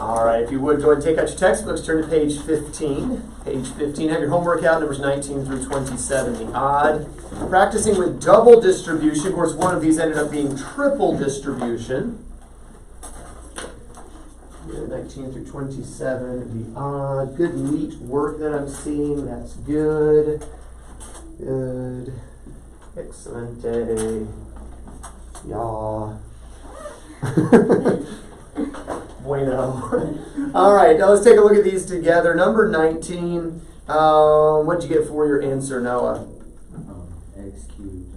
All right, if you would, go ahead and take out your textbooks, turn to page 15. Page 15, have your homework out, numbers 19 through 27, the odd. Practicing with double distribution. Of course, one of these ended up being triple distribution. 19 through 27, the odd. Good, neat work that I'm seeing. That's good. Good. Excelente. Yeah. Bueno. All right, now let's take a look at these together. Number 19. What'd you get for your answer, Noah? X cubed,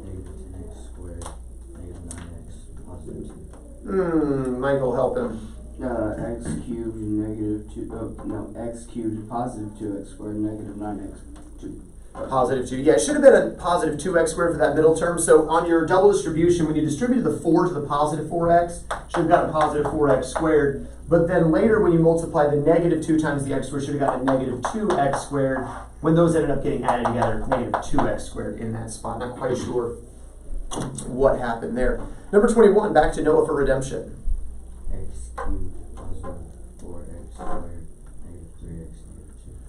negative 10x squared, negative 9x, positive 2. Michael, help him. X cubed, negative 2, x cubed, positive 2x squared, negative 9x, 2. Positive 2. Yeah, it should have been a positive 2x squared for that middle term. So on your double distribution, when you distributed the 4 to the positive 4x, should have gotten a positive 4x squared. But then later when you multiply the negative 2 times the x squared, should have gotten a negative 2x squared. When those ended up getting added together, negative 2x squared in that spot. Not quite sure what happened there. Number 21, back to Noah for redemption. X cubed, positive 4x squared, negative 3x, negative 2.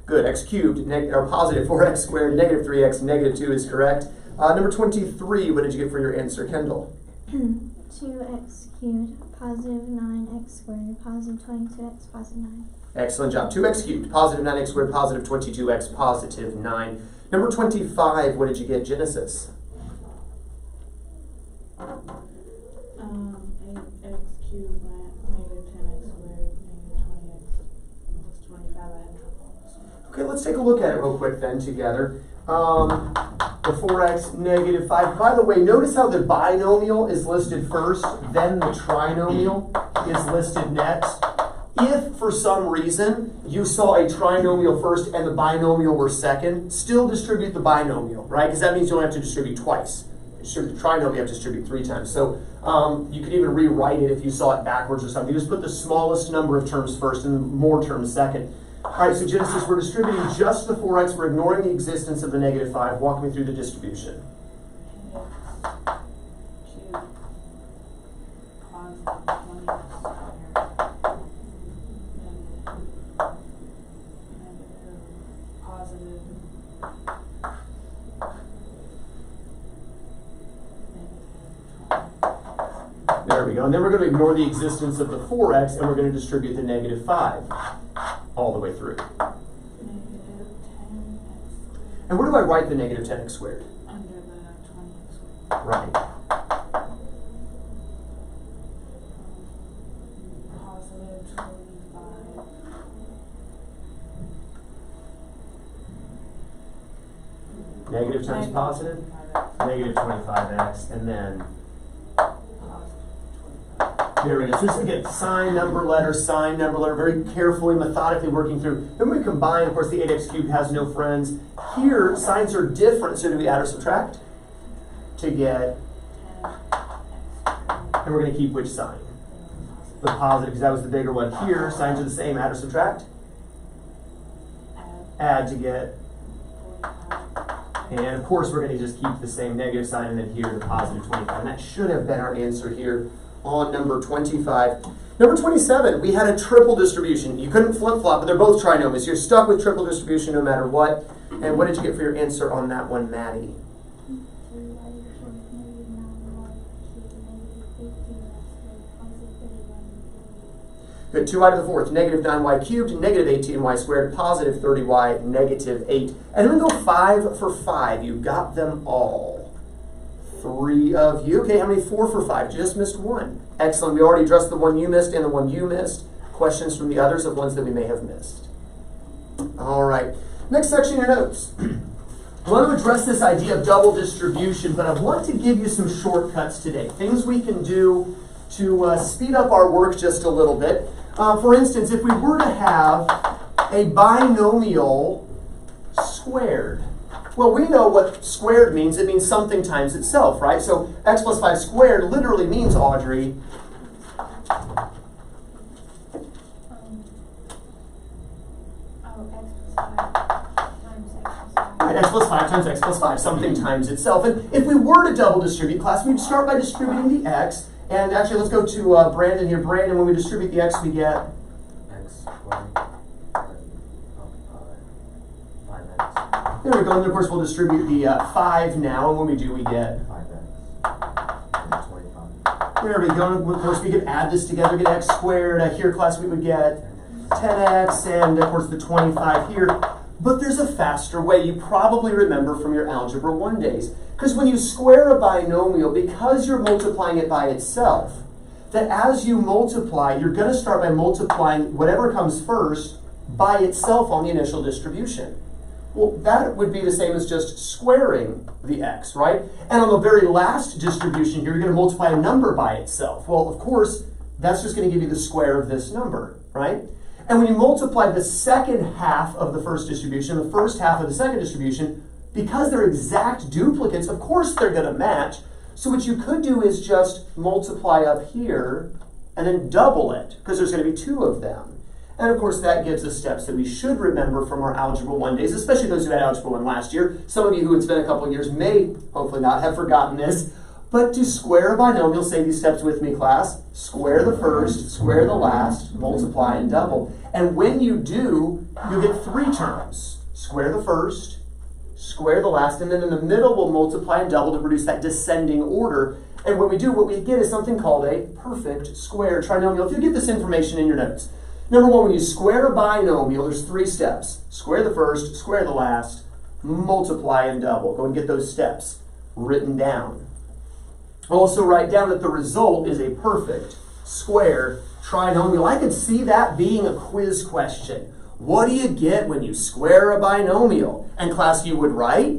Good, x cubed, or positive 4x squared, negative 3x, negative 2 is correct. Number 23, what did you get for your answer, Kendall? 2x cubed, positive 9x squared, positive 22x, positive 9. Excellent job. 2x cubed, positive 9x squared, positive 22x, positive 9. Number 25, what did you get, Genesis? 8x cubed, negative 10x squared, negative 20x, plus 25. I had trouble on this one. Okay, let's take a look at it real quick then together. The 4x, negative 5. By the way, notice how the binomial is listed first, then the trinomial is listed next. If for some reason you saw a trinomial first and the binomial were second, still distribute the binomial, right? Because that means you only have to distribute twice. Distribute the trinomial, you have to distribute 3 times. So you could even rewrite it if you saw it backwards or something. You just put the smallest number of terms first and more terms second. All right, so Genesis, we're distributing just the 4x. We're ignoring the existence of the negative 5. Walk me through the distribution. There we go. And then we're going to ignore the existence of the 4x, and we're going to distribute the negative 5 all the way through. And where do I write the negative 10x squared? Under the 20x squared. Right. Positive 25. Negative times positive? Negative 25x, and then there we go. So just again, sign, number, letter, very carefully, methodically working through. Then we combine, of course, the 8x cubed has no friends. Here, signs are different, so do we add or subtract? To get, and we're going to keep which sign? The positive, because that was the bigger one. Here, signs are the same, add or subtract? Add to get, and of course we're going to just keep the same negative sign, and then here the positive 25. And that should have been our answer here on number 25. Number 27, we had a triple distribution. You couldn't flip-flop, but they're both trinomials. You're stuck with triple distribution no matter what. And what did you get for your answer on that one, Maddie? Good, 2y to the 4th, negative 9y cubed, negative 18y squared, positive 30y, negative 8. And then we go 5 for 5. You got them all. 3 of you. Okay, how many 4 for 5? You just missed 1. Excellent. We already addressed the one you missed and the one you missed. Questions from the others of ones that we may have missed. All right. Next section, your notes. I want to address this idea of double distribution, but I want to give you some shortcuts today. Things we can do to speed up our work just a little bit. For instance, if we were to have a binomial squared, well, we know what squared means. It means something times itself, right? So x plus 5 squared literally means, Audrey, x plus 5 times x plus 5, something times itself. And if we were to double distribute, class, we'd start by distributing the x. And actually, let's go to Brandon here. Brandon, when we distribute the x, we get There we go, and of course we'll distribute the 5 now, and when we do, we get 5x and 25. There we go. Of course, we could add this together, get x squared. Here, class, we would get 10x, and of course the 25 here. But there's a faster way you probably remember from your Algebra 1 days. Because when you square a binomial, because you're multiplying it by itself, that as you multiply, you're going to start by multiplying whatever comes first by itself on the initial distribution. Well, that would be the same as just squaring the x, right? And on the very last distribution here, you're going to multiply a number by itself. Well, of course, that's just going to give you the square of this number, right? And when you multiply the second half of the first distribution, the first half of the second distribution, because they're exact duplicates, of course they're going to match. So what you could do is just multiply up here and then double it, because there's going to be 2 of them. And of course, that gives us steps that we should remember from our Algebra 1 days, especially those who had Algebra 1 last year. Some of you who it's been a couple of years may, hopefully not, have forgotten this. But to square a binomial, say these steps with me, class. Square the first, square the last, multiply and double. And when you do, you get 3 terms. Square the first, square the last, and then in the middle we'll multiply and double to produce that descending order. And when we do, what we get is something called a perfect square trinomial. If you get this information in your notes. Number 1, when you square a binomial, there's 3 steps. Square the first, square the last, multiply and double. Go and get those steps written down. Also write down that the result is a perfect square trinomial. I could see that being a quiz question. What do you get when you square a binomial? And class, you would write?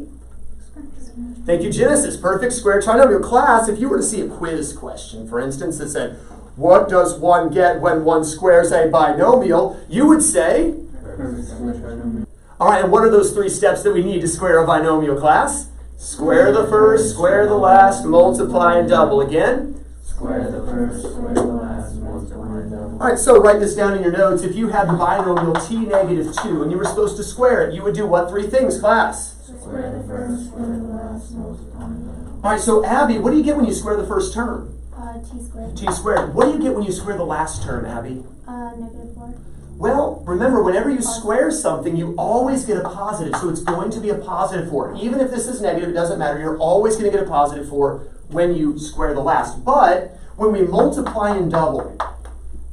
Thank you, Genesis. Perfect square trinomial. Class, if you were to see a quiz question, for instance, that said, what does one get when one squares a binomial? You would say? All right, and what are those 3 steps that we need to square a binomial, class? Square the first, square the last, multiply and double. Again? Square the first, square the last, multiply and double. All right, so write this down in your notes. If you had the binomial t negative 2 and you were supposed to square it, you would do what 3 things, class? Square the first, square the last, multiply and double. All right, so Abby, what do you get when you square the first term? T squared. T squared. What do you get when you square the last term, Abby? Negative 4. Well, remember, whenever you square something, you always get a positive. So it's going to be a positive 4. Even if this is negative, it doesn't matter. You're always going to get a positive 4 when you square the last. But when we multiply and double,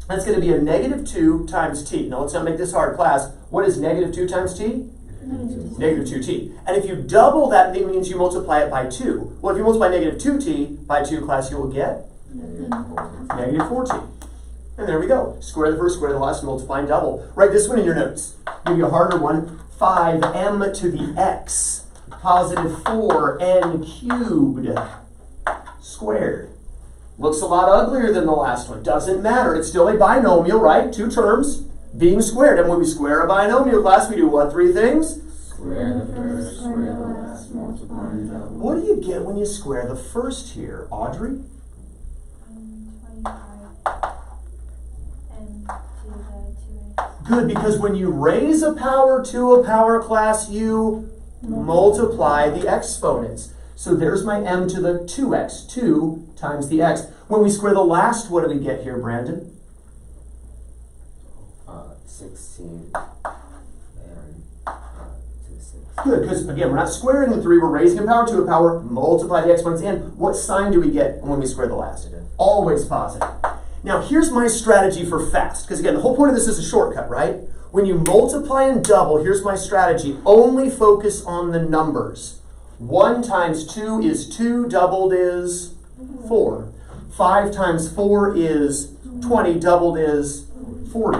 that's going to be a negative 2 times t. Now, let's not make this hard, class. What is negative 2 times t? Negative 2t. And if you double that, it means you multiply it by 2. Well, if you multiply negative 2t by 2, class, you will get negative 4t. And there we go. Square the first, square the last, multiply and double. Write this one in your notes. Give you a harder one. 5m to the x, positive 4n cubed squared. Looks a lot uglier than the last one. Doesn't matter. It's still a binomial, right? 2 terms being squared. And when we square a binomial, class, we do what 3 things? Square the first, square the last, multiply and double. What do you get when you square the first here, Audrey? 25 and to the 2x. Good, because when you raise a power to a power, class, you multiply the exponents. So there's my m to the 2x, 2 times the x. When we square the last, what do we get here, Brandon? 16 and to the 6. Good, because again, we're not squaring the 3, we're raising a power to a power, multiply the exponents in. What sign do we get when we square the last? Always positive. Now, here's my strategy for fast, because again, the whole point of this is a shortcut, right? When you multiply and double, here's my strategy. Only focus on the numbers. 1 times 2 is 2, doubled is 4. 5 times 4 is 20, doubled is 40.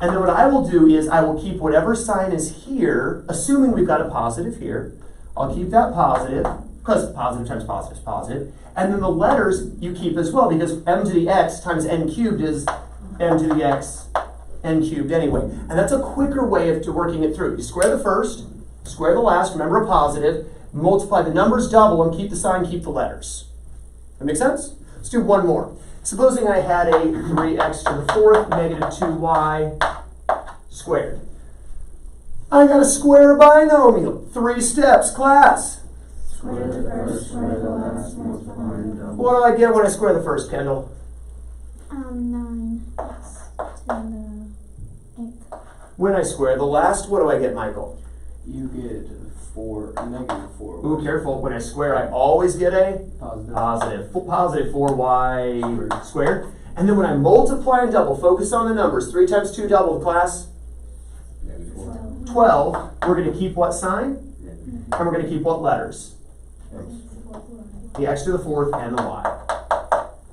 And then what I will do is I will keep whatever sign is here, assuming we've got a positive here. I'll keep that positive, because positive times positive is positive. And then the letters you keep as well, because m to the x times n cubed is m to the x n cubed anyway. And that's a quicker way of working it through. You square the first, square the last, remember a positive, multiply the numbers, double, and keep the sign, keep the letters. That make sense? Let's do one more. Supposing I had a 3x to the 4th negative 2y squared. I got to square a binomial. 3 steps, class. Square the first, square the last, multiply and double. What do I get when I square the first, Kendall? 9x to the 8th. When I square the last, what do I get, Michael? You get negative 4. Ooh, careful. When I square, I always get a Positive. positive 4y squared. And then when I multiply and double, focus on the numbers. 3 times 2 double, class. Negative 4. 12. We're going to keep what sign? Negative And we're going to keep what letters? X. The x to the 4th and the y.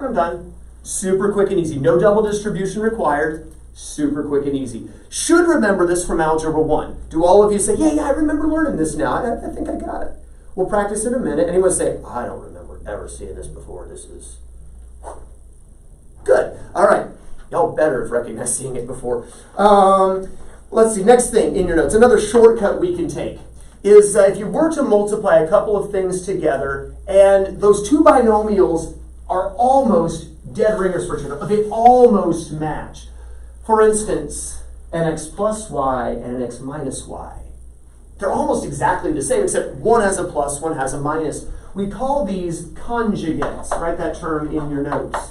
I'm done. Super quick and easy. No double distribution required. Super quick and easy. Should remember this from Algebra 1. Do all of you say, yeah, I remember learning this now. I think I got it. We'll practice in a minute. Anyone say, I don't remember ever seeing this before. This is good. All right. Y'all better have recognized seeing it before. Let's see. Next thing in your notes. Another shortcut we can take is if you were to multiply a couple of things together and those two binomials are almost dead ringers for each other. They almost match. For instance, an x plus y and an x minus y. They're almost exactly the same, except one has a plus, one has a minus. We call these conjugates. Write that term in your notes.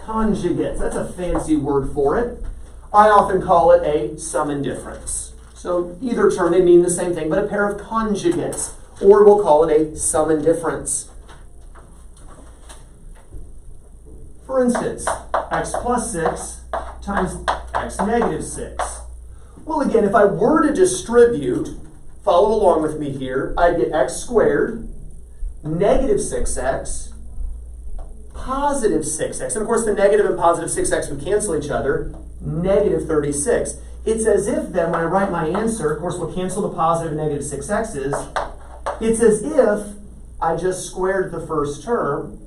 Conjugates. That's a fancy word for it. I often call it a sum and difference. So either term, they mean the same thing, but a pair of conjugates. Or we'll call it a sum and difference. For instance, x plus 6 times x negative 6. Well, again, if I were to distribute, follow along with me here, I'd get x squared, negative 6x, positive 6x. And of course, the negative and positive 6x would cancel each other, negative 36. It's as if then, when I write my answer, of course, we'll cancel the positive and negative 6x's. It's as if I just squared the first term,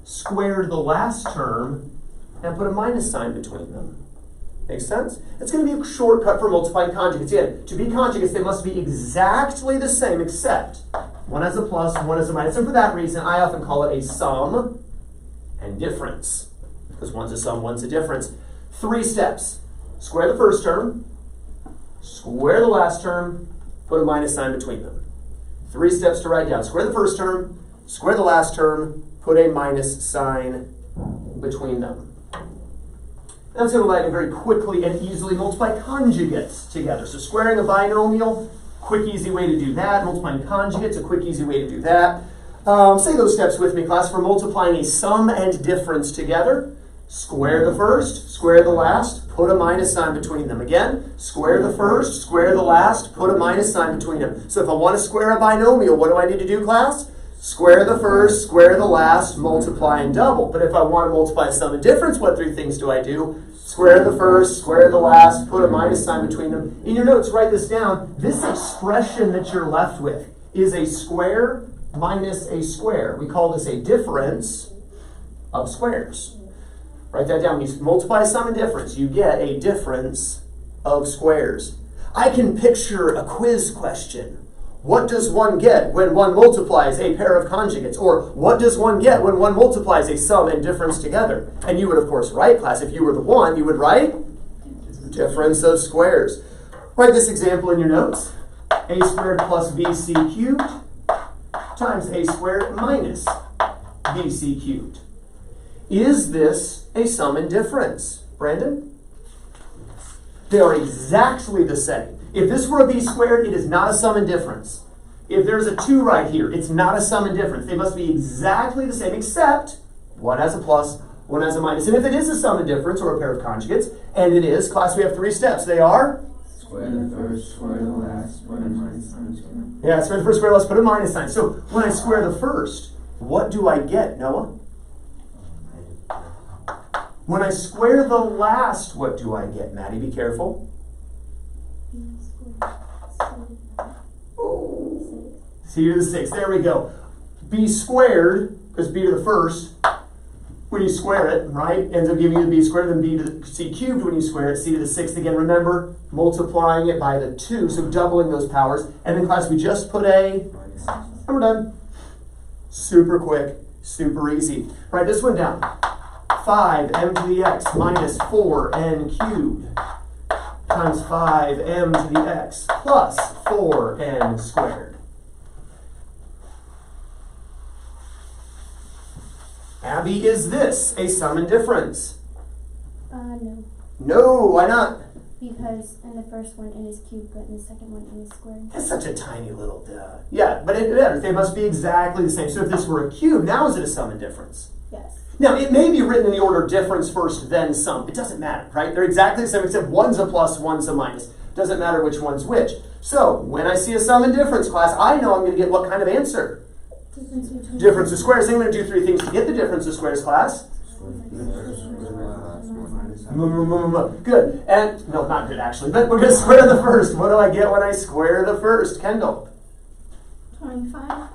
squared the last term, and put a minus sign between them. Make sense? It's going to be a shortcut for multiplying conjugates. Again, to be conjugates, they must be exactly the same, except one has a plus, one has a minus. And for that reason, I often call it a sum and difference, because one's a sum, one's a difference. 3 steps. Square the first term, square the last term, put a minus sign between them. 3 steps to write down. Square the first term, square the last term, put a minus sign between them. That's going to allow you to very quickly and easily multiply conjugates together. So squaring a binomial, quick, easy way to do that. Multiplying conjugates, a quick, easy way to do that. Say those steps with me, class. For multiplying a sum and difference together, square the first, square the last, put a minus sign between them. Again, square the first, square the last, put a minus sign between them. So if I want to square a binomial, what do I need to do, class? Square the first, square the last, multiply and double. But if I want to multiply a sum and difference, what 3 things do I do? Square the first, square the last, put a minus sign between them. In your notes, write this down. This expression that you're left with is a square minus a square. We call this a difference of squares. Write that down. When you multiply a sum and difference, you get a difference of squares. I can picture a quiz question. What does one get when one multiplies a pair of conjugates? Or what does one get when one multiplies a sum and difference together? And you would, of course, write, class, if you were the one, you would write difference of squares. Write this example in your notes. A squared plus bc cubed times a squared minus bc cubed. Is this a sum and difference? Brandon? They are exactly the same. If this were a b squared, it is not a sum and difference. If there's a 2 right here, it's not a sum and difference. They must be exactly the same, except one has a plus, one has a minus. And if it is a sum and difference, or a pair of conjugates, and it is, class, we have 3 steps. They are? Square the first, square the last, put a minus sign. Yeah, square the first, square the last, put a minus sign. So when I square the first, what do I get, Noah? When I square the last, what do I get? Maddie, be careful. Oh, c to the 6. There we go. B squared, because b to the first, when you square it, right, ends up giving you the b squared, then b to the c cubed when you square it, c to the 6th. Again, remember, multiplying it by the 2, so doubling those powers. And then, class, we just put a, and we're done. Super quick, super easy. Write this one down. 5m to the x minus 4n cubed times 5m to the x plus 4n squared. Abby, is this a sum and difference? No. No, why not? Because in the first one it is cubed, but in the second one it is squared. That's such a tiny little duh. Yeah, but it matters. They must be exactly the same. So if this were a cube, now is it a sum and difference? Yes. Now, it may be written in the order difference first, then sum. It doesn't matter, right? They're exactly the same, except one's a plus, one's a minus. Doesn't matter which one's which. So, when I see a sum and difference class, I know I'm going to get what kind of answer? Difference of squares. I'm going to do three things to get the difference of squares class. Good. And, no, not good actually, but we're going to square the first. What do I get when I square the first? Kendall? 25.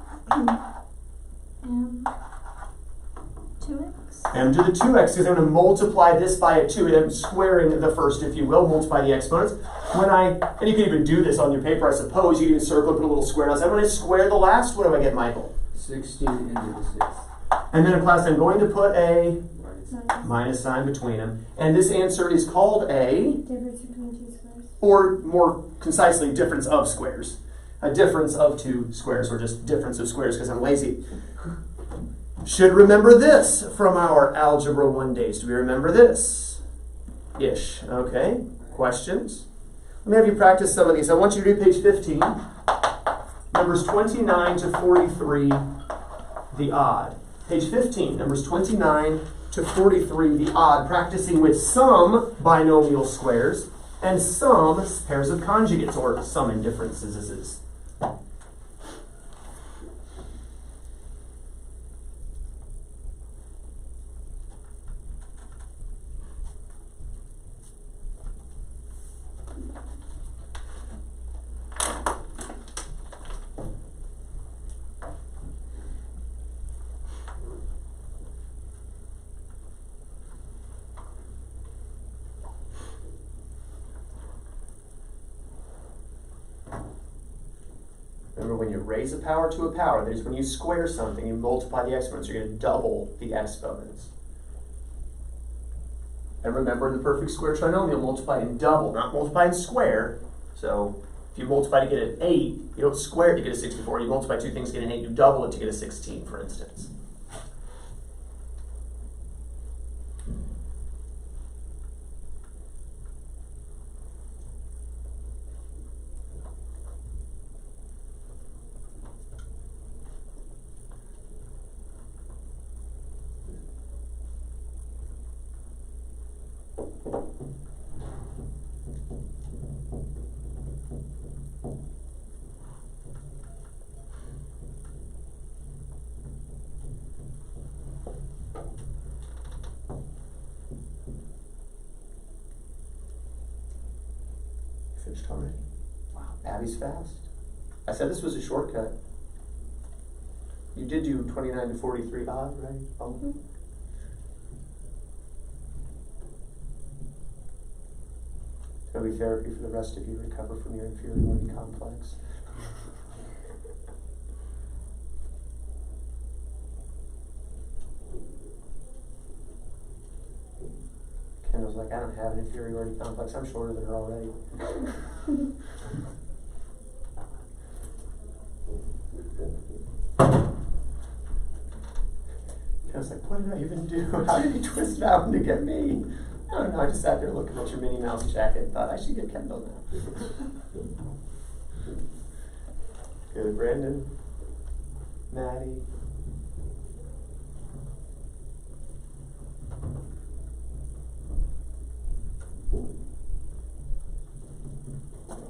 2x. M to the 2x, because I'm going to multiply this by a 2. I'm squaring the first, if you will, multiply the exponents. And you can even do this on your paper, I suppose. You can even circle, put a little square outside. When I square the last, what do I get, Michael? 16 into the 6. And then in class, I'm going to put a minus sign between them. And this answer is called a... Difference between two squares. Or more concisely, difference of squares. A difference of two squares, or just difference of squares, because I'm lazy. Should remember this from our Algebra 1 days. Do we remember this? Ish. Okay. Questions? Let me have you practice some of these. I want you to read page 15. Numbers 29 to 43, the odd. Page 15, numbers 29 to 43, the odd, practicing with some binomial squares and some pairs of conjugates, or some indifferences. Remember, when you raise a power to a power, that is when you square something, you multiply the exponents, you're going to double the exponents. And remember, in the perfect square trinomial, multiply and double, not multiply and square. So if you multiply to get an 8, you don't square it to get a 64. You multiply two things to get an 8, you double it to get a 16, for instance. Finished already? Wow, Abby's fast. I said this was a shortcut. You did do 29 to 43 odd, right? Oh. Mm-hmm. It'll be therapy for the rest of you. Recover from your inferiority complex. Kendall's like, I don't have an inferiority complex. I'm shorter than her already. Kendall's like, what did I even do? How did he twist it out to get me? I don't know. I just sat there looking at your Minnie Mouse jacket and thought I should get Kendall now. Good, Brandon, Maddie.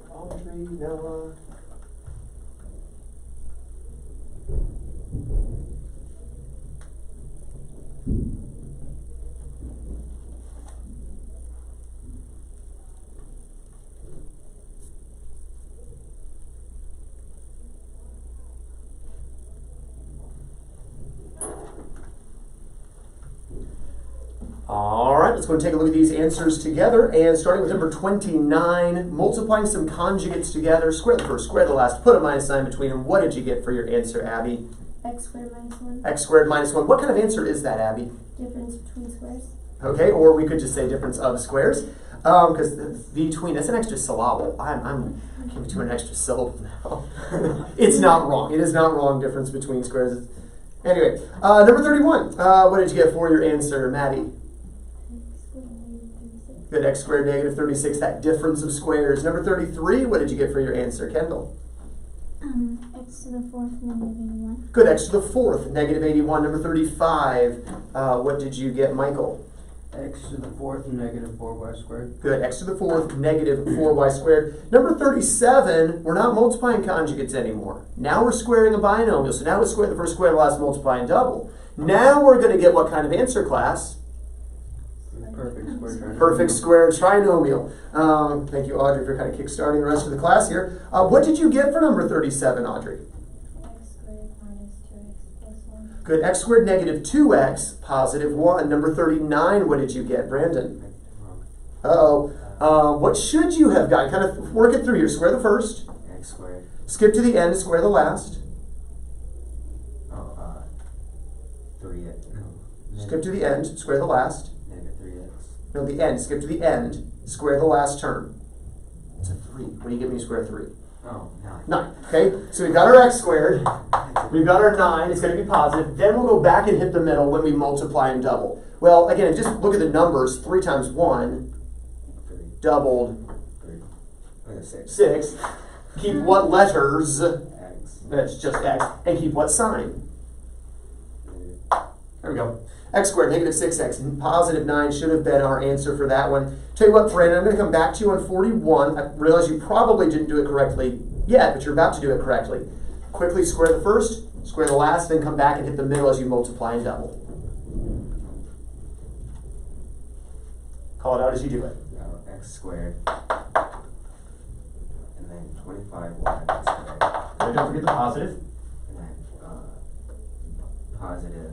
Audrey, Noah. All right, let's go and take a look at these answers together. And starting with number 29, multiplying some conjugates together. Square the first, square the last, put a minus sign between them. What did you get for your answer, Abby? X squared minus 1. X squared minus 1. What kind of answer is that, Abby? Difference between squares. Okay, or we could just say difference of squares. Because between, that's an extra syllable. I'm doing an extra syllable now. It's not wrong. It is not wrong, difference between squares. Anyway, number 31. What did you get for your answer, Maddie? Good, x squared negative 36, that difference of squares. Number 33, what did you get for your answer, Kendall? X to the 4th negative 81. Good, x to the 4th negative 81. Number 35, what did you get, Michael? X to the 4th negative 4y squared. Good, x to the 4th negative 4y squared. Number 37, we're not multiplying conjugates anymore. Now we're squaring a binomial. So now we square the first square, the last multiplying double. Now we're going to get what kind of answer, class? Perfect square trinomial. Perfect square trinomial. Thank you, Audrey, for kind of kickstarting the rest of the class here. What did you get for number 37, Audrey? X squared minus 2x plus 1. Good, x squared negative 2x positive 1. Number 39, what did you get, Brandon? Uh-oh. What should you have got? Kind of work it through here. Square the first. X squared. Skip to the end, square the last. 3x. No. Skip to the end, square the last. Negative 3x. No, the end. Skip to the end, square the last term. It's a 3. What do you give me square 3? Oh, 9. 9. Okay, so we've got our x squared. We've got our 9. It's going to be positive. Then we'll go back and hit the middle when we multiply and double. Well, again, just look at the numbers. 3 times 1, 3. doubled, 3. 6. 6. Keep what letters? X. That's just x. And keep what sign? Negative. There we go. X squared, negative 6x. Positive 9 should have been our answer for that one. Tell you what, Brandon, I'm going to come back to you on 41. I realize you probably didn't do it correctly yet, but you're about to do it correctly. Quickly square the first, square the last, then come back and hit the middle as you multiply and double. Call it out as you do it. Now, x squared. And then 25y squared. And don't forget the positive. And then positive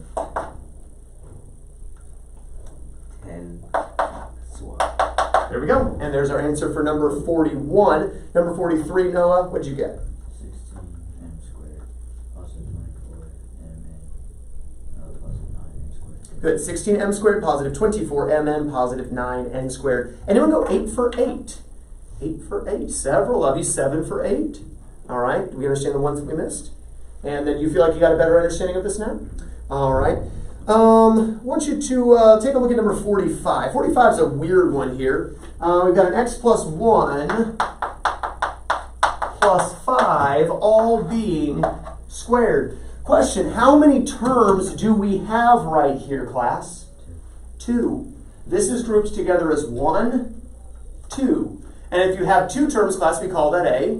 10xy. There we go. And there's our answer for number 41. Number 43, Noah, what'd you get? 16m squared plus 24mn plus 9n squared. Good. 16m squared, positive 24mn, positive 9n squared. Anyone go 8 for 8? 8 for 8. Several of you, 7 for 8. All right. Do we understand the ones that we missed? And then you feel like you got a better understanding of this now? All right. I want you to take a look at number 45. 45 is a weird one here. We've got an x plus 1 plus 5 all being squared. Question, how many terms do we have right here, class? 2. This is grouped together as 1, 2. And if you have 2 terms, class, we call that a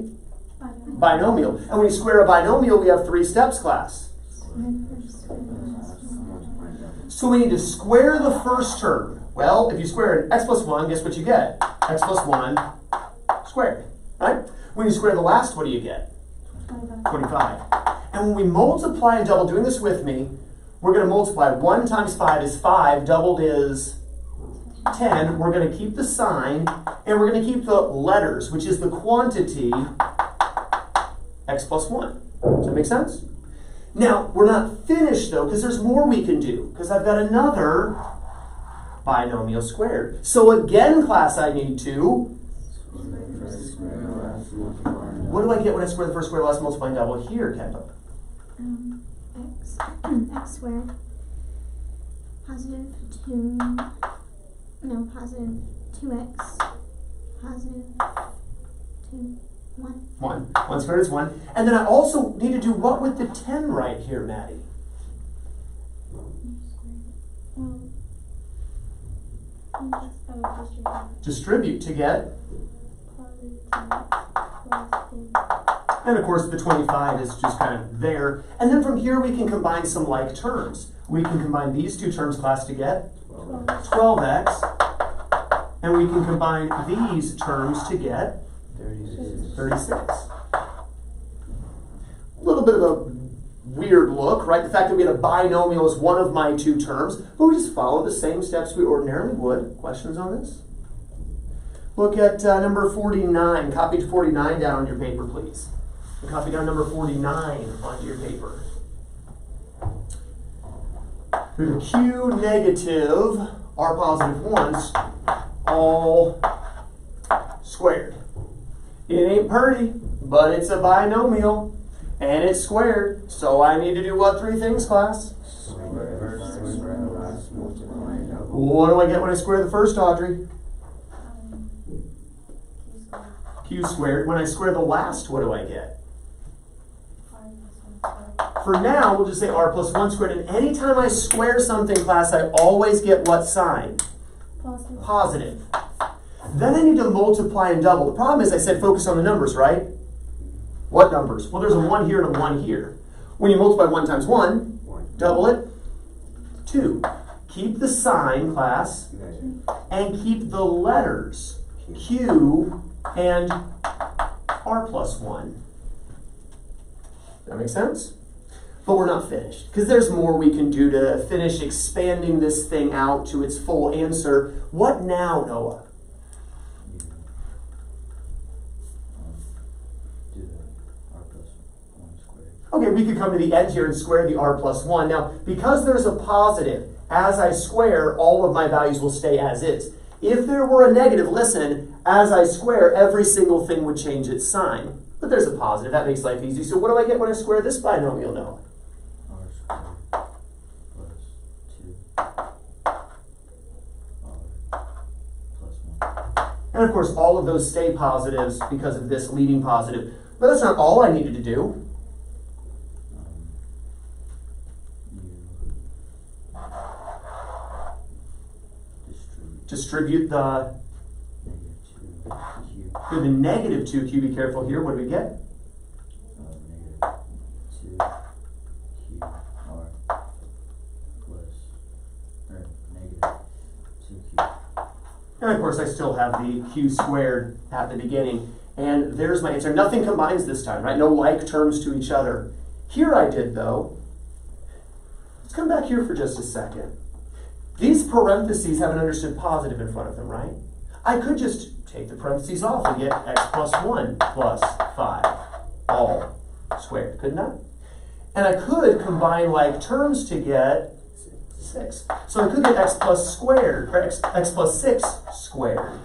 binomial. And when you square a binomial, we have 3 steps, class. So we need to square the first term. Well, if you square an x plus 1, guess what you get? X plus 1 squared, right? When you square the last, what do you get? 25. And when we multiply and double, doing this with me, we're going to multiply. 1 times 5 is 5, doubled is 10. We're going to keep the sign, and we're going to keep the letters, which is the quantity x plus 1. Does that make sense? Now, we're not finished, though, because there's more we can do, because I've got another binomial squared. So again, class, I need to... What do I get when I square the first square, last multiplying double here, Kendall? X squared. Positive 2... No, positive 2x. Positive 2... 1. 1 squared is 1. And then I also need to do what with the 10 right here, Maddie? Distribute to get. And of course the 25 is just kind of there. And then from here we can combine some like terms. We can combine these 2 terms, class, to get 12x. And we can combine these terms to get 36. A little bit of a weird look, right? The fact that we had a binomial as one of my 2 terms, but we just follow the same steps we ordinarily would. Questions on this? Look at number 49. Copy 49 down on your paper, please. And copy down number 49 onto your paper. The Q negative R positive 1s all squared. It ain't pretty, but it's a binomial, and it's squared. So I need to do what 3 things, class? Square the first, square the last, multiply and double. What do I get when I square the first, Audrey? q squared. When I square the last, what do I get? 5 plus 1 squared. For now, we'll just say r plus 1 squared. And anytime I square something, class, I always get what sign? Positive. Positive. Then I need to multiply and double. The problem is I said focus on the numbers, right? What numbers? Well, there's a 1 here and a 1 here. When you multiply 1 times 1, double it, 2. Keep the sign, class, and keep the letters, q and r plus 1. That make sense? But we're not finished, because there's more we can do to finish expanding this thing out to its full answer. What now, Noah? Do the r plus 1 squared. Okay, we could come to the end here and square the r plus 1. Now, because there's a positive, as I square, all of my values will stay as is. If there were a negative, listen, as I square, every single thing would change its sign. But there's a positive. That makes life easy. So what do I get when I square this binomial now? R squared plus 2 r plus 1. And of course, all of those stay positives because of this leading positive. But that's not all I needed to do. You Distribute the, -2q. the negative 2q. Be careful here. What do we get? -2q r plus, or -2q. And of course, I still have the q squared at the beginning. And there's my answer. Nothing combines this time, right? No like terms to each other. Here I did, though. Let's come back here for just a second. These parentheses have an understood positive in front of them, right? I could just take the parentheses off and get x plus 1 plus 5, all squared, couldn't I? And I could combine like terms to get 6. So I could get x plus squared, or x plus 6 squared.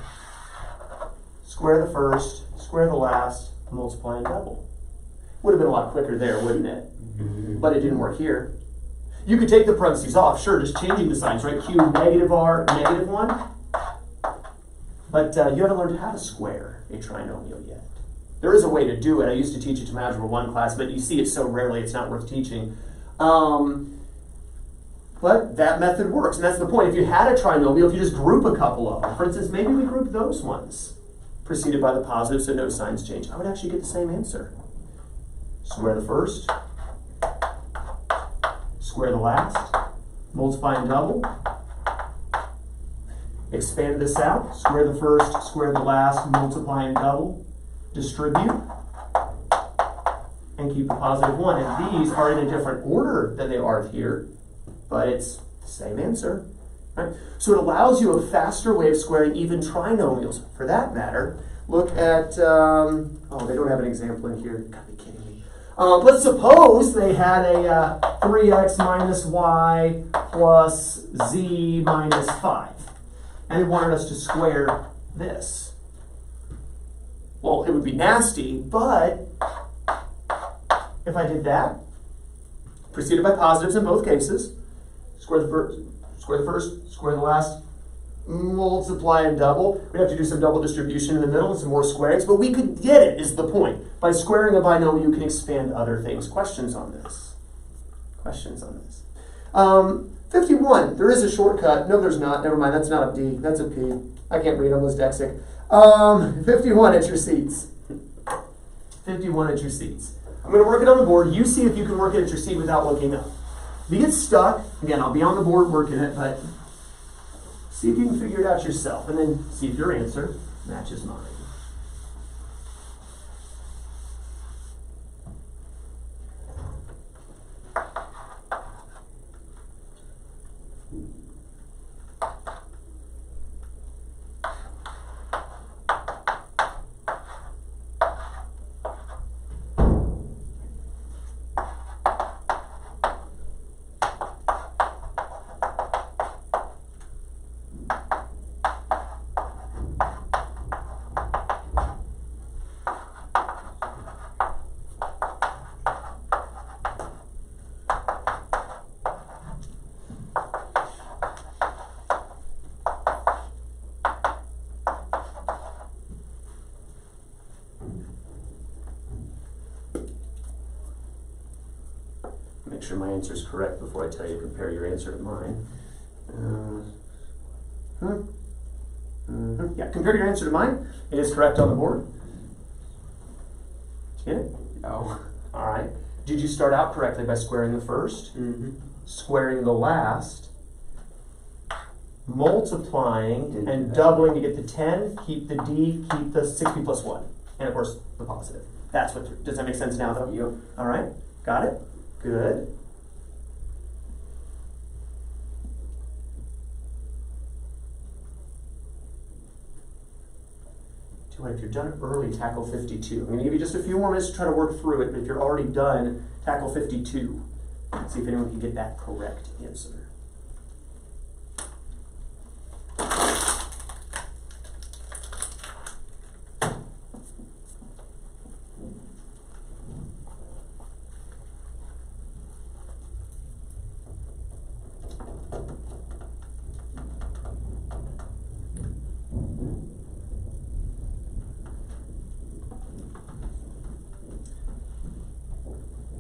Square the first, square the last, multiply and double. Would have been a lot quicker there, wouldn't it? But it didn't work here. You could take the parentheses off, sure, just changing the signs, right? Q negative r, negative 1. But you haven't learned how to square a trinomial yet. There is a way to do it. I used to teach it to my Algebra 1 class, but you see it so rarely, it's not worth teaching. But that method works, and that's the point. If you had a trinomial, if you just group a couple of them, for instance, maybe we group those ones, preceded by the positive, so no signs change, I would actually get the same answer. Square the first, square the last, multiply and double, expand this out, square the first, square the last, multiply and double, distribute, and keep the positive 1. And these are in a different order than they are here, but it's the same answer. Right? So it allows you a faster way of squaring even trinomials. For that matter, look at, oh, they don't have an example in here. You gotta be kidding me. Let's suppose they had a 3x minus y plus z minus 5. And they wanted us to square this. Well, it would be nasty, but if I did that, preceded by positives in both cases, square the first, square the last, multiply and double. We'd have to do some double distribution in the middle and some more squarings, but we could get it, is the point. By squaring a binomial, you can expand other things. Questions on this? Questions on this? 51, there is a shortcut. No, there's not. Never mind, that's not a D, that's a P. I can't read, I'm dyslexic. 51 at your seats. 51 at your seats. I'm going to work it on the board. You see if you can work it at your seat without looking up. If you get stuck, again, I'll be on the board working it, but see if you can figure it out yourself, and then see if your answer matches mine. Make sure my answer is correct before I tell you to compare your answer to mine. Yeah, compare your answer to mine. It is correct on the board. Did you get it? No. All right. Did you start out correctly by squaring the first, squaring the last, multiplying and doubling to get the 10, keep the D, keep the 6b plus 1, and of course the positive. That's what, does that make sense now though? Yep. All right, got it? Good. If you're done early, tackle 52. I'm going to give you just a few more minutes to try to work through it, but if you're already done, tackle 52. See if anyone can get that correct answer.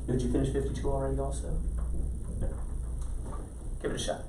Did you finish 52 already also? No. Give it a shot.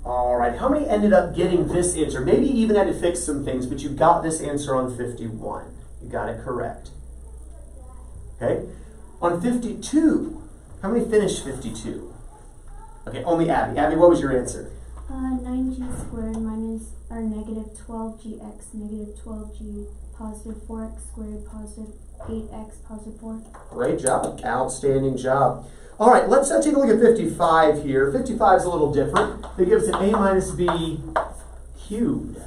All right, how many ended up getting this answer? Maybe even had to fix some things, but you got this answer on 51. You got it correct. Okay, on 52, how many finished 52? Okay, only Abby. Abby, what was your answer? 9g squared minus, or negative 12gx, negative 12g, positive 4x squared, positive 8x, positive 4. Great job. Outstanding job. All right, let's take a look at 55 here. 55 is a little different. They give us an a minus b cubed.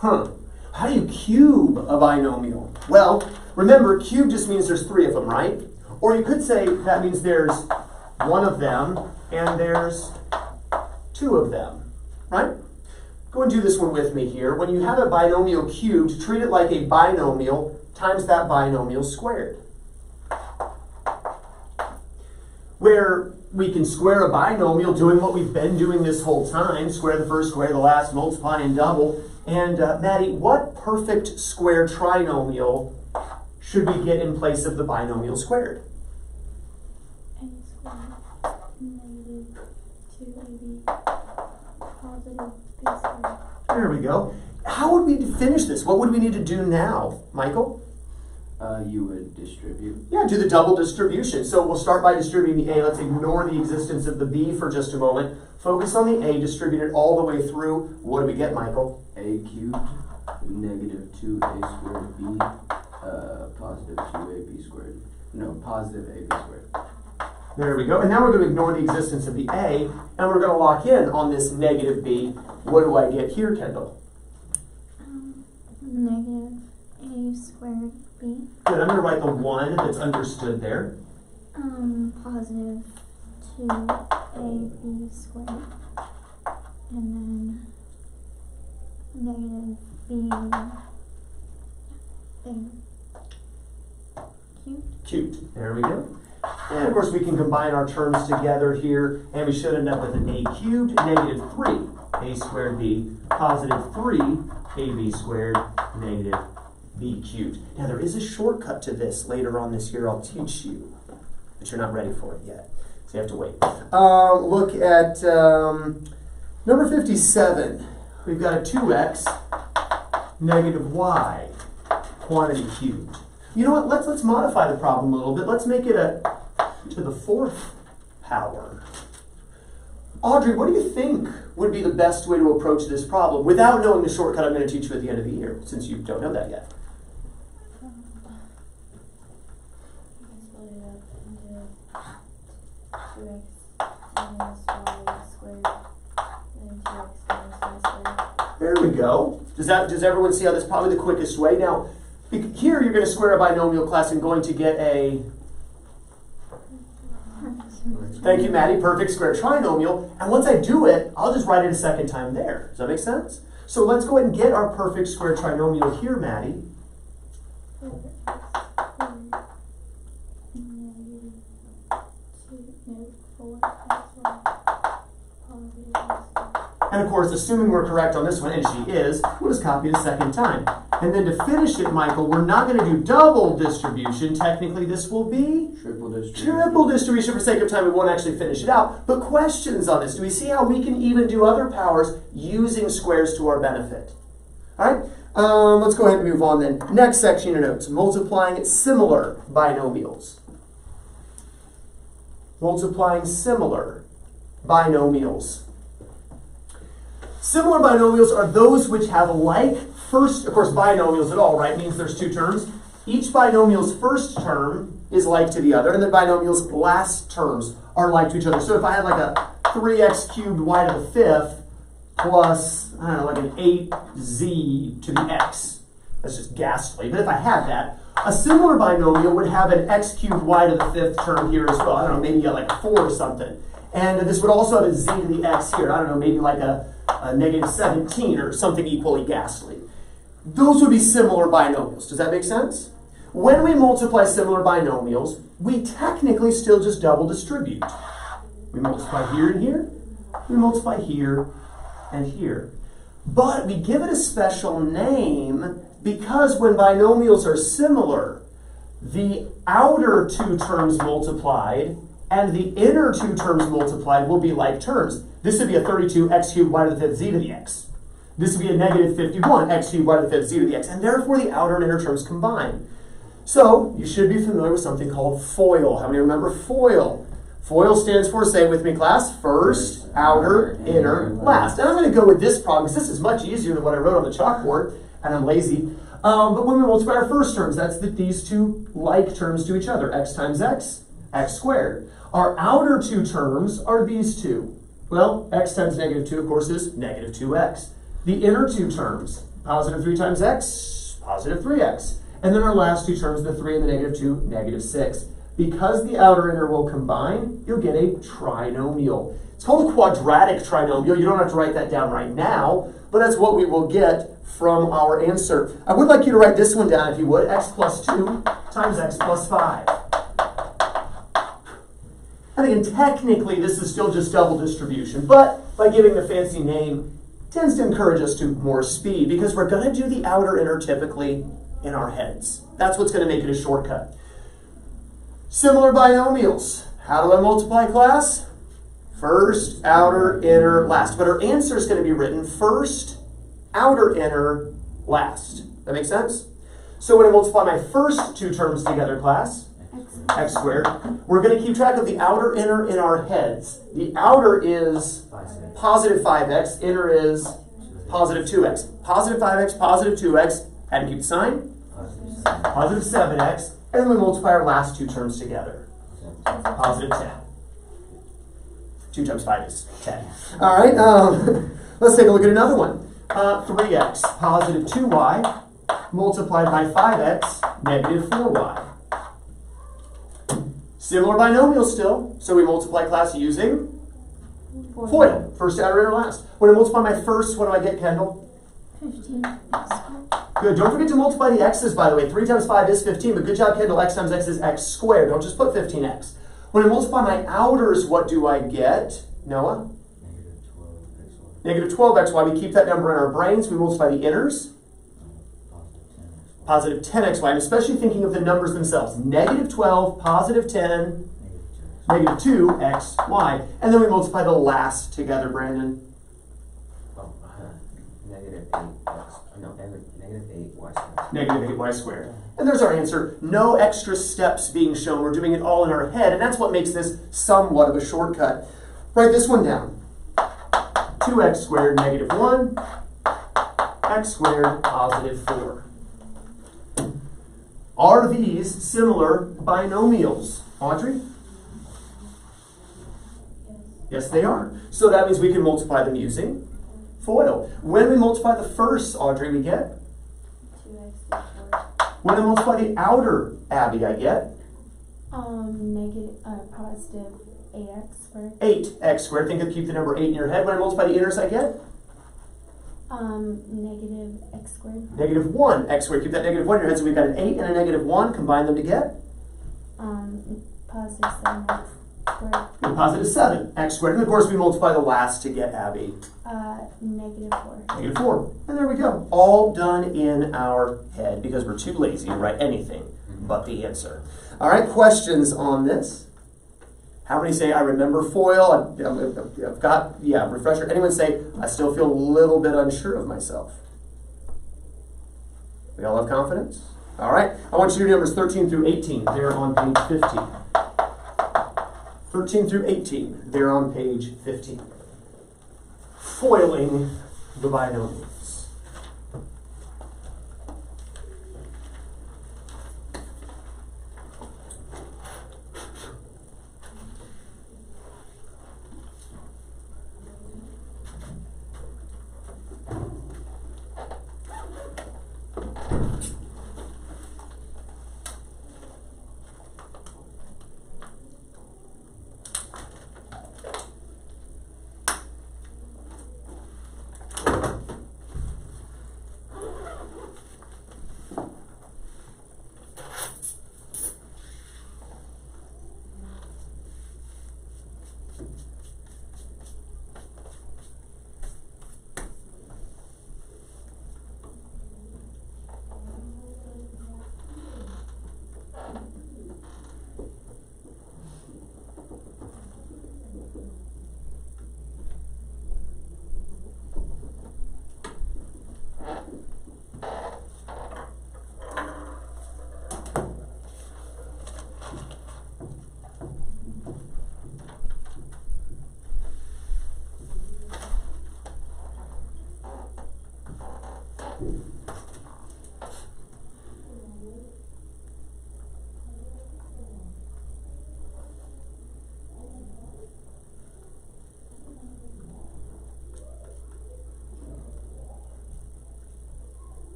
How do you cube a binomial? Well, remember, cube just means there's 3 of them, right? Or you could say that means there's 1 of them and there's 2 of them, right? Go and do this one with me here. When you have a binomial cubed, treat it like a binomial times that binomial squared. Where we can square a binomial doing what we've been doing this whole time, square the first, square the last, multiply and double. And Maddie, what perfect square trinomial should we get in place of the binomial squared? A squared, negative 2ab, positive b squared. There we go. How would we finish this? What would we need to do now, Michael? You would distribute. Yeah, do the double distribution. So we'll start by distributing the a. Let's ignore the existence of the b for just a moment. Focus on the a, distribute it all the way through. What do we get, Michael? A cubed, negative 2a squared b, positive 2ab squared. No, positive ab squared. There we go. And now we're going to ignore the existence of the a, and we're going to lock in on this negative b. What do I get here, Kendall? Negative a squared b. Good. I'm going to write the 1 that's understood there. Positive 2ab squared. And then negative b cubed. Cubed. There we go. And of course we can combine our terms together here, and we should end up with an a cubed, negative 3a squared b, positive 3ab squared, negative b cubed. Now there is a shortcut to this later on this year I'll teach you, but you're not ready for it yet, so you have to wait. Look at number 57. We've got a 2x, negative y, quantity cubed. You know what, let's modify the problem a little bit. Let's make it a to the 4th power. Audrey, what do you think would be the best way to approach this problem without knowing the shortcut I'm going to teach you at the end of the year, since you don't know that yet? You can split it up into 2x minus y squared, and 2x minus y squared. There we go. Does everyone see how that's probably the quickest way? Now, Here you're going to square a binomial class and going to get a, thank you Maddie, perfect square trinomial. And once I do it, I'll just write it a second time there. Does that make sense? So let's go ahead and get our perfect square trinomial here, Maddie. And of course, assuming we're correct on this one, and she is, we'll just copy it a second time. And then to finish it, Michael, we're not going to do double distribution. Technically, this will be Triple distribution. triple distribution. For sake of time, we won't actually finish it out. But questions on this? Do we see how we can even do other powers using squares to our benefit? All right, let's go ahead and move on then. Next section of notes, multiplying similar binomials. Multiplying similar binomials. Similar binomials are those which have like first, of course, binomials at all, right, means there's two terms. Each binomial's first term is like to the other, and the binomial's last terms are like to each other. So if I had like a 3x cubed y to the fifth plus, I don't know, like an 8z to the x, that's just ghastly. But if I had that, a similar binomial would have an x cubed y to the fifth term here as well. I don't know, maybe like 4 or something. And this would also have a z to the x here. I don't know, maybe like a negative 17 or something equally ghastly. Those would be similar binomials. Does that make sense? When we multiply similar binomials, we technically still just double distribute. We multiply here and here. We multiply here and here. But we give it a special name because when binomials are similar, the outer two terms multiplied and the inner two terms multiplied will be like terms. This would be a 32x cubed y to the fifth z to the x. This would be a negative 51 x cubed y to the fifth z to the x. And therefore the outer and inner terms combine. So you should be familiar with something called FOIL. How many remember FOIL? FOIL stands for, say it with me class, first, outer, inner, last. And I'm going to go with this problem because this is much easier than what I wrote on the chalkboard, and I'm lazy. But when we multiply our first terms, that's these two like terms to each other, x times x, x squared. Our outer two terms are these two. Well, x times negative 2, of course, is negative 2x. The inner two terms, positive 3 times x, positive 3x. And then our last two terms, the 3 and the negative 2, negative 6. Because the outer and inner will combine, you'll get a trinomial. It's called a quadratic trinomial. You don't have to write that down right now, but that's what we will get from our answer. I would like you to write this one down if you would. X plus 2 times x plus 5. And again, technically this is still just double distribution, but by giving the fancy name, it tends to encourage us to more speed because we're going to do the outer inner typically in our heads. That's what's going to make it a shortcut. Similar binomials. How do I multiply, class? First, outer, inner, last. But our answer is going to be written first, outer, inner, last. That make sense? So when I multiply my first two terms together, class, x squared, we're going to keep track of the outer, inner in our heads. The outer is positive 5x, inner is positive 2x. Positive 5x, positive 2x, and keep the sign, positive 7x. And then we multiply our last two terms together. Positive 10. 2 times 5 is 10. All right, let's take a look at another one. 3x, positive 2y, multiplied by 5x, negative 4y. Similar binomial still, so we multiply, class, using FOIL. First, outer, inner, last. When I multiply my first, what do I get, Kendall? 15. Good. Don't forget to multiply the x's, by the way. 3 times 5 is 15, but good job, Kendall. X times x is x squared. Don't just put 15x. When I multiply my outers, what do I get? Noah? Negative 12xy. We keep that number in our brains. We multiply the inners. Positive 10xy. I'm especially thinking of the numbers themselves. Negative 12, positive 10, negative 2xy. And then we multiply the last together, Brandon. Negative 8x. No, negative 8y squared. Negative 8y squared. And there's our answer. No extra steps being shown. We're doing it all in our head, and that's what makes this somewhat of a shortcut. Write this one down. 2x squared negative 1, x squared positive 4. Are these similar binomials? Audrey? Yes, they are. So that means we can multiply them using FOIL. When we multiply the first, Audrey, we get? 2x to the 4th. When I multiply the outer, Abby, I get Positive 8x squared. 8x squared. Think of keep the number 8 in your head. When I multiply the inners, I get Negative x squared. negative 1x squared. Keep that negative 1 in your head. So we've got an 8 and a negative 1. Combine them to get Positive 7x squared. and positive 7x squared. And of course, we multiply the last to get, Abby, Negative 4. negative 4. And there we go. All done in our head because we're too lazy to write anything but the answer. All right, questions on this? How many say, I remember FOIL? I've got, yeah, refresher. Anyone say, I still feel a little bit unsure of myself? We all have confidence? All right, I want you to do numbers 13 through 18. They're on page 15. 13 through 18. They're on page 15. Foiling the binomials.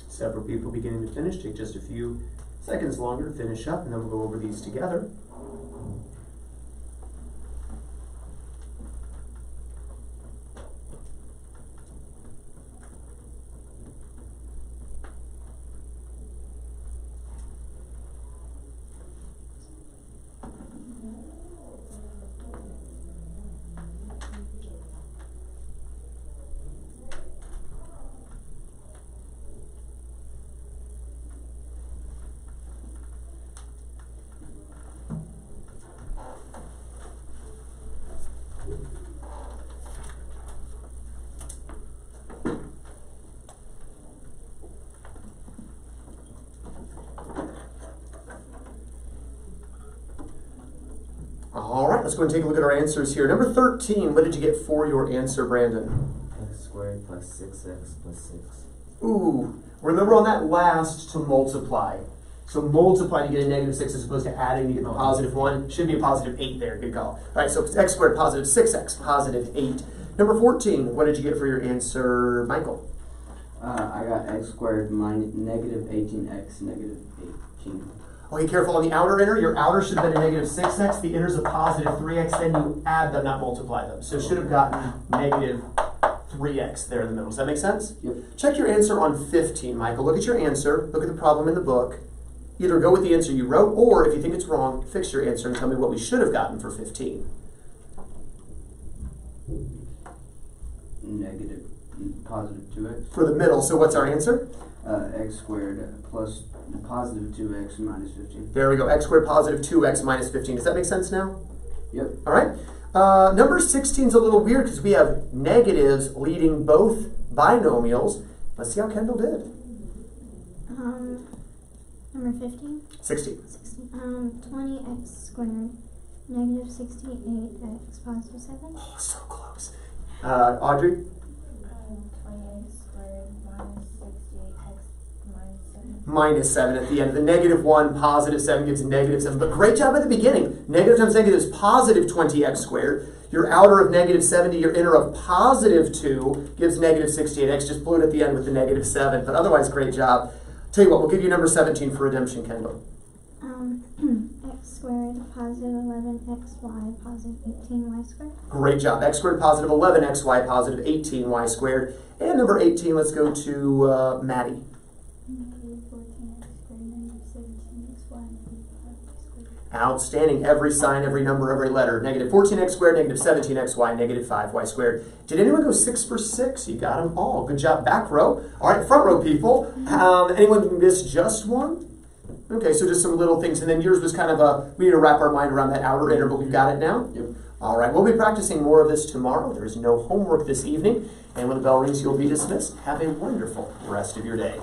Several people beginning to finish. Take just a few seconds longer to finish up, and then we'll go over these together. All right, let's go and take a look at our answers here. Number 13, what did you get for your answer, Brandon? X squared plus 6x plus 6. Ooh, remember on that last to multiply. So multiply to get a negative 6 as opposed to adding to get the positive 1. Should be a positive 8 there, good call. All right, so it's x squared positive 6x, positive 8. Number 14, what did you get for your answer, Michael? I got x squared minus negative 18x negative 18. Okay, careful on the outer inner. Your outer should have been a negative 6x. The inner's a positive 3x. Then you add them, not multiply them. So should have gotten negative 3x there in the middle. Does that make sense? Yep. Check your answer on 15, Michael. Look at your answer. Look at the problem in the book. Either go with the answer you wrote, or if you think it's wrong, fix your answer and tell me what we should have gotten for 15. Negative positive 2x. For the middle, so what's our answer? X squared plus positive 2x minus 15. There we go. X squared positive 2x minus 15. Does that make sense now? Yep. All right. Number 16 is a little weird because we have negatives leading both binomials. Let's see how Kendall did. Number 15? 16. 20x squared, negative 68x, positive 7. Oh, so close. Audrey? 20x squared minus 68 minus 7 at the end. The negative 1, positive 7 gives negative 7. But great job at the beginning. Negative times negative is positive 20x squared. Your outer of negative 70, your inner of positive 2 gives negative 68x. Just blew it at the end with the negative 7. But otherwise, great job. Tell you what, we'll give you number 17 for redemption, Kendall. X squared positive 11xy positive 18y squared. Great job. X squared positive 11xy positive 18y squared. And number 18, let's go to Maddie. Negative 14x squared negative 17xy negative 5y squared. Outstanding. Every sign, every number, every letter. Negative 14x squared, negative 17xy, negative 5y squared. Did anyone go 6 for 6? You got them all. Good job. Back row. All right, front row people. Anyone miss just one? Okay, so just some little things. And then yours was kind of we need to wrap our mind around that outer inner, but we've got it now. Yep. All right, we'll be practicing more of this tomorrow. There is no homework this evening. And when the bell rings, you'll be dismissed. Have a wonderful rest of your day.